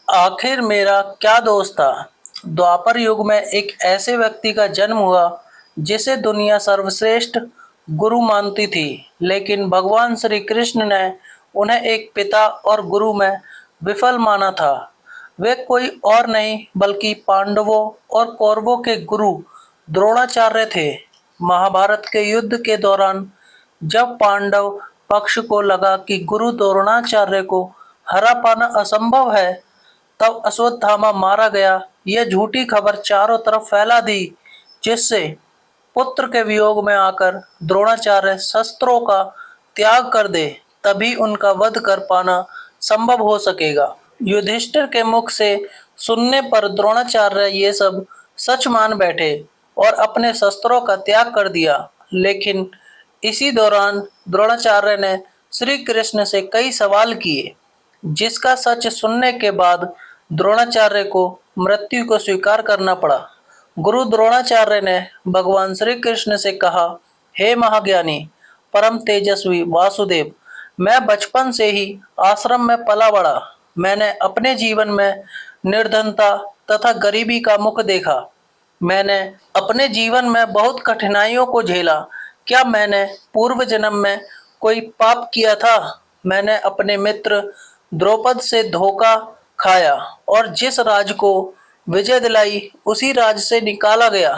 आखिर मेरा क्या दोष था। द्वापर युग में एक ऐसे व्यक्ति का जन्म हुआ जिसे दुनिया सर्वश्रेष्ठ गुरु मानती थी, लेकिन भगवान श्री कृष्ण ने उन्हें एक पिता और गुरु में विफल माना था। वे कोई और नहीं बल्कि पांडवों और कौरवों के गुरु द्रोणाचार्य थे। महाभारत के युद्ध के दौरान जब पांडव पक्ष को लगा कि गुरु द्रोणाचार्य को हरा पाना असंभव है, तब अश्वत्थामा मारा गया। यह झूठी खबर चारों तरफ फैला दी, जिससे पुत्र के वियोग में आकर द्रोणाचार्य शस्त्रों का त्याग कर दे, तभी उनका वध कर पाना संभव हो सकेगा। युधिष्ठिर के मुख से सुनने पर द्रोणाचार्य ये सब सच मान बैठे और अपने शस्त्रों का त्याग कर दिया। लेकिन इसी दौरान द्रोणाचार्य ने श्री कृष्ण से कई सवाल किए, जिसका सच सुनने के बाद द्रोणाचार्य को मृत्यु को स्वीकार करना पड़ा। गुरु द्रोणाचार्य ने भगवान श्री कृष्ण से कहा, हे महाज्ञानी परम तेजस्वी वासुदेव, मैं बचपन से ही आश्रम में पला बड़ा। मैंने अपने जीवन में निर्धनता तथा गरीबी का मुख देखा। मैंने अपने जीवन में बहुत कठिनाइयों को झेला। क्या मैंने पूर्व जन्म में कोई पाप किया था? मैंने अपने मित्र द्रौपद से धोखा खाया और जिस राज को विजय दिलाई उसी राज से निकाला गया।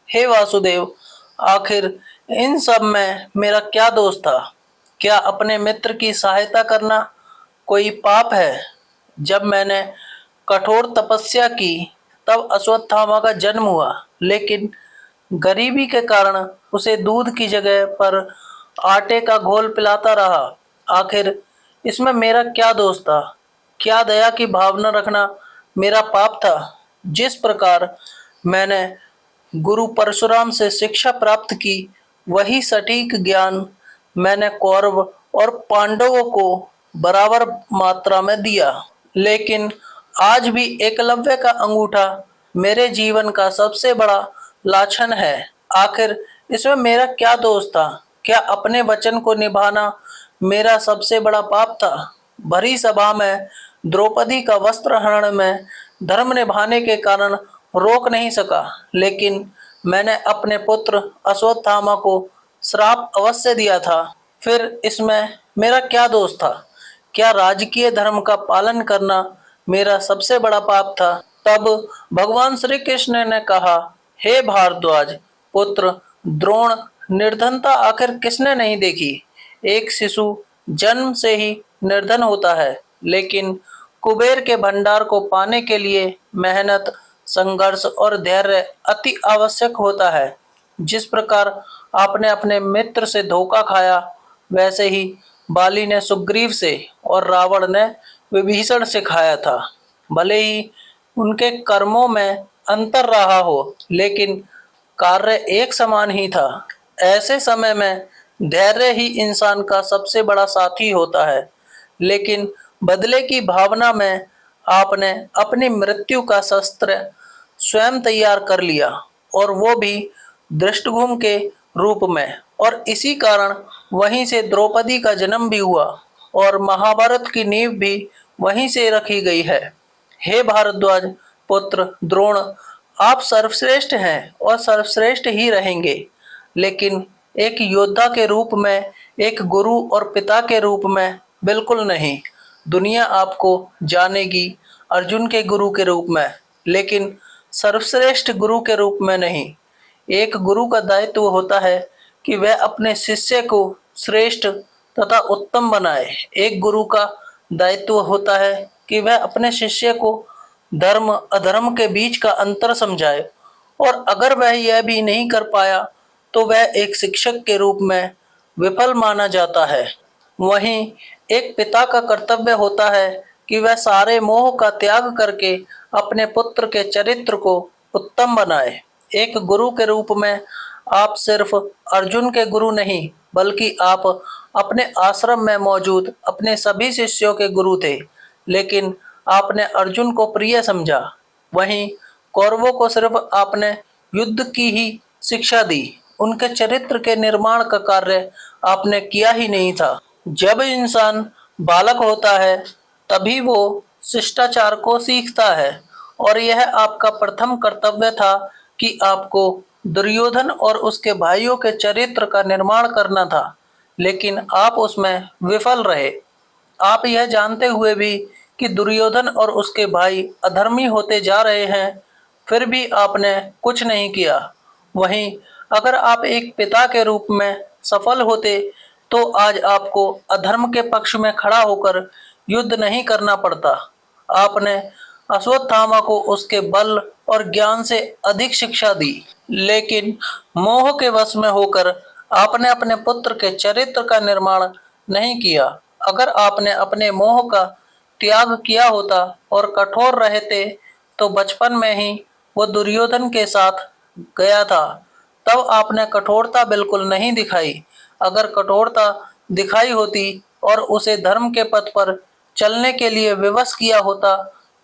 हे वासुदेव, आखिर इन सब में मेरा क्या दोष था? क्या अपने मित्र की सहायता करना कोई पाप है? जब मैंने कठोर तपस्या की तब अश्वत्थामा का जन्म हुआ, लेकिन गरीबी के कारण उसे दूध की जगह पर आटे का घोल पिलाता रहा। आखिर इसमें मेरा क्या दोष था? क्या दया की भावना रखना मेरा पाप था? जिस प्रकार मैंने गुरु परशुराम से शिक्षा प्राप्त की, वही सटीक ज्ञान मैंने कौरव और पांडवों को बराबर मात्रा में दिया। लेकिन आज भी एकलव्य का अंगूठा मेरे जीवन का सबसे बड़ा लाछन है। आखिर इसमें मेरा क्या दोष था? क्या अपने वचन को निभाना मेरा सबसे बड़ा पाप था? भरी सभा में द्रौपदी का वस्त्र हरण में धर्म निभाने के कारण रोक नहीं सका, लेकिन मैंने अपने पुत्र अश्वत्थामा को श्राप अवश्य दिया था। फिर इसमें मेरा क्या दोष था? क्या राजकीय धर्म का पालन करना मेरा सबसे बड़ा पाप था? तब भगवान श्री कृष्ण ने कहा, हे भारद्वाज पुत्र द्रोण, निर्धनता आखिर किसने नहीं देखी? एक शिशु जन्म से ही निर्धन होता है, लेकिन कुबेर के भंडार को पाने के लिए मेहनत, संघर्ष और धैर्य अति आवश्यक होता है। जिस प्रकार आपने अपने मित्र से धोखा खाया, वैसे ही बाली ने सुग्रीव से और रावण ने विभीषण से खाया था। भले ही उनके कर्मों में अंतर रहा हो, लेकिन कार्य एक समान ही था। ऐसे समय में धैर्य ही इंसान का सबसे बड़ा साथी होता है। लेकिन बदले की भावना में आपने अपनी मृत्यु का शस्त्र स्वयं तैयार कर लिया, और वो भी दृष्टघुम के रूप में। और इसी कारण वहीं से द्रौपदी का जन्म भी हुआ और महाभारत की नींव भी वहीं से रखी गई है। हे भारद्वाज पुत्र द्रोण, आप सर्वश्रेष्ठ हैं और सर्वश्रेष्ठ ही रहेंगे, लेकिन एक योद्धा के रूप में, एक गुरु और पिता के रूप में बिल्कुल नहीं। दुनिया आपको जानेगी अर्जुन के गुरु के रूप में, लेकिन सर्वश्रेष्ठ गुरु के रूप में नहीं। एक गुरु का दायित्व होता है कि वह अपने शिष्य को श्रेष्ठ तथा उत्तम बनाए। एक गुरु का दायित्व होता है कि वह अपने शिष्य को धर्म अधर्म के बीच का अंतर समझाए, और अगर वह यह भी नहीं कर पाया तो वह एक शिक्षक के रूप में विफल माना जाता है। वहीं एक पिता का कर्तव्य होता है कि वह सारे मोह का त्याग करके अपने पुत्र के चरित्र को उत्तम बनाए। एक गुरु के रूप में आप सिर्फ अर्जुन के गुरु नहीं, बल्कि आप अपने आश्रम में मौजूद अपने सभी शिष्यों के गुरु थे, लेकिन आपने अर्जुन को प्रिय समझा। वहीं कौरवों को सिर्फ आपने युद्ध की ही शिक्षा दी, उनके चरित्र के निर्माण का कार्य आपने किया ही नहीं था। जब इंसान बालक होता है तभी वो शिष्टाचार को सीखता है और यह आपका प्रथम कर्तव्य था कि आपको दुर्योधन और उसके भाइयों के चरित्र का निर्माण करना था, लेकिन आप उसमें विफल रहे। आप यह जानते हुए भी कि दुर्योधन और उसके भाई अधर्मी होते जा रहे हैं, फिर भी आपने कुछ नहीं किया। वहीं अगर आप एक पिता के रूप में सफल होते तो आज आपको अधर्म के पक्ष में खड़ा होकर युद्ध नहीं करना पड़ता। आपने अश्वत्थामा को उसके बल और ज्ञान से अधिक शिक्षा दी, लेकिन मोह के वश में होकर आपने अपने पुत्र के चरित्र का निर्माण नहीं किया। अगर आपने अपने मोह का त्याग किया होता और कठोर रहते तो बचपन में ही वो दुर्योधन के साथ गया था। तब आपने कठोरता बिल्कुल नहीं दिखाई। अगर कठोरता दिखाई होती और उसे धर्म के पथ पर चलने के लिए विवश किया होता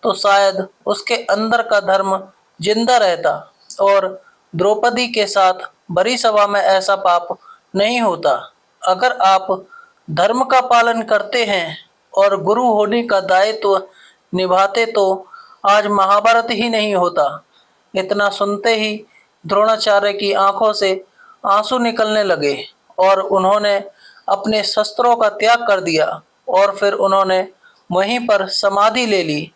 तो शायद उसके अंदर का धर्म जिंदा रहता और द्रौपदी के साथ बड़ी सभा में ऐसा पाप नहीं होता। अगर आप धर्म का पालन करते हैं और गुरु होने का दायित्व निभाते तो आज महाभारत ही नहीं होता। इतना सुनते ही द्रोणाचार्य की आंखों से आंसू निकलने लगे और उन्होंने अपने शस्त्रों का त्याग कर दिया और फिर उन्होंने वहीं पर समाधि ले ली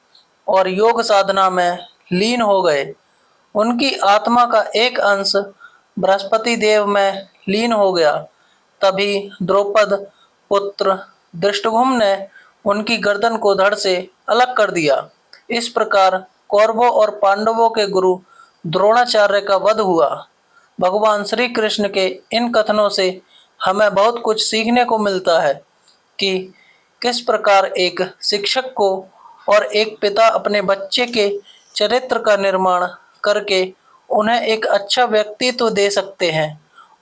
और योग साधना में लीन हो गए। उनकी आत्मा का एक अंश बृहस्पति देव में लीन हो गया। तभी द्रौपद पुत्र धृष्टद्युम्न ने उनकी गर्दन को धड़ से अलग कर दिया। इस प्रकार कौरवों और पांडवों के गुरु द्रोणाचार्य का वध हुआ। भगवान श्री कृष्ण के इन कथनों से हमें बहुत कुछ सीखने को मिलता है कि किस प्रकार एक शिक्षक को और एक पिता अपने बच्चे के चरित्र का निर्माण करके उन्हें एक अच्छा व्यक्तित्व दे सकते हैं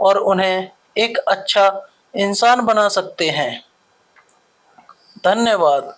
और उन्हें एक अच्छा इंसान बना सकते हैं। धन्यवाद।